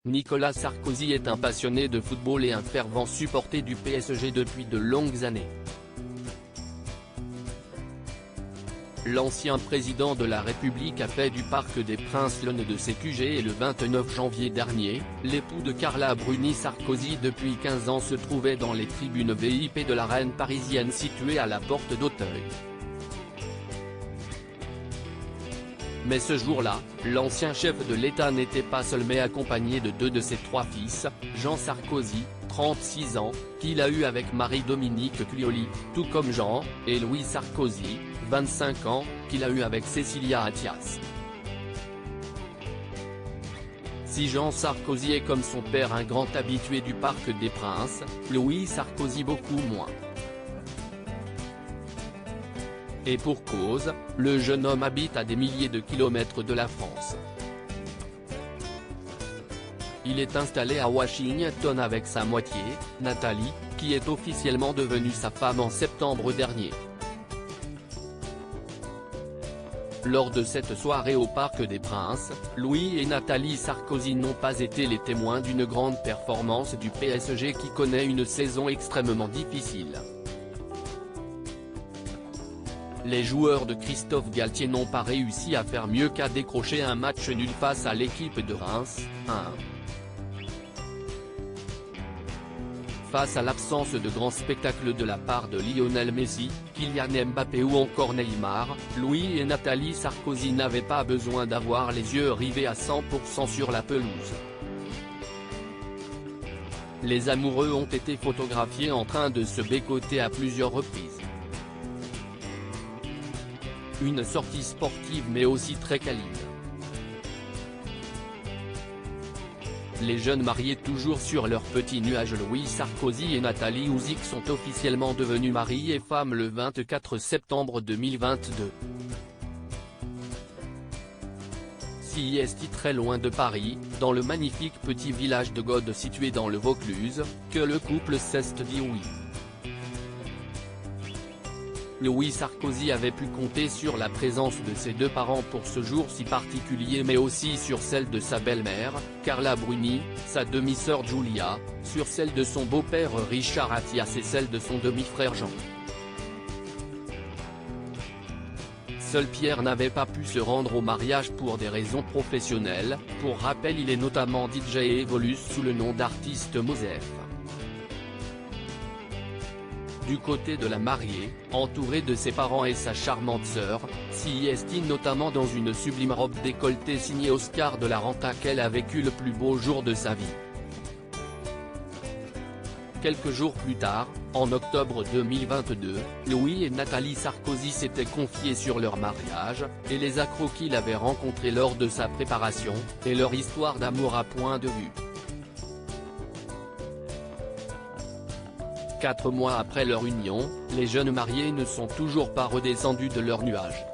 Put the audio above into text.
Nicolas Sarkozy est un passionné de football et un fervent supporter du PSG depuis de longues années. L'ancien président de la République a fait du Parc des Princes l'un de ses QG et le 29 janvier dernier, l'époux de Carla Bruni Sarkozy depuis 15 ans se trouvait dans les tribunes VIP de l'arène parisienne située à la porte d'Auteuil. Mais ce jour-là, l'ancien chef de l'État n'était pas seul mais accompagné de deux de ses trois fils, Jean Sarkozy, 36 ans, qu'il a eu avec Marie-Dominique Clioli, tout comme Jean, et Louis Sarkozy, 25 ans, qu'il a eu avec Cécilia Attias. Si Jean Sarkozy est comme son père un grand habitué du Parc des Princes, Louis Sarkozy beaucoup moins. Et pour cause, le jeune homme habite à des milliers de kilomètres de la France. Il est installé à Washington avec sa moitié, Nathalie, qui est officiellement devenue sa femme en septembre dernier. Lors de cette soirée au Parc des Princes, Louis et Nathalie Sarkozy n'ont pas été les témoins d'une grande performance du PSG qui connaît une saison extrêmement difficile. Les joueurs de Christophe Galtier n'ont pas réussi à faire mieux qu'à décrocher un match nul face à l'équipe de Reims, 1-1. Face à l'absence de grands spectacles de la part de Lionel Messi, Kylian Mbappé ou encore Neymar, Louis et Nathalie Sarkozy n'avaient pas besoin d'avoir les yeux rivés à 100% sur la pelouse. Les amoureux ont été photographiés en train de se bécoter à plusieurs reprises. Une sortie sportive mais aussi très câline. Les jeunes mariés toujours sur leur petit nuage. Louis Sarkozy et Nathalie Ouzik sont officiellement devenus mari et femme le 24 septembre 2022. Si est très loin de Paris, dans le magnifique petit village de Gaude situé dans le Vaucluse, que le couple s'est dit oui. Louis Sarkozy avait pu compter sur la présence de ses deux parents pour ce jour si particulier mais aussi sur celle de sa belle-mère, Carla Bruni, sa demi-sœur Giulia, sur celle de son beau-père Richard Attias et celle de son demi-frère Jean. Seul Pierre n'avait pas pu se rendre au mariage pour des raisons professionnelles, pour rappel il est notamment DJ et évolue sous le nom d'artiste Mosef. Du côté de la mariée, entourée de ses parents et sa charmante sœur, s'y est notamment dans une sublime robe décolletée signée Oscar de la Renta qu'elle a vécu le plus beau jour de sa vie. Quelques jours plus tard, en octobre 2022, Louis et Nathalie Sarkozy s'étaient confiés sur leur mariage, et les accros qu'il avait rencontrés lors de sa préparation, et leur histoire d'amour à point de vue. 4 mois après leur union, les jeunes mariés ne sont toujours pas redescendus de leur nuage.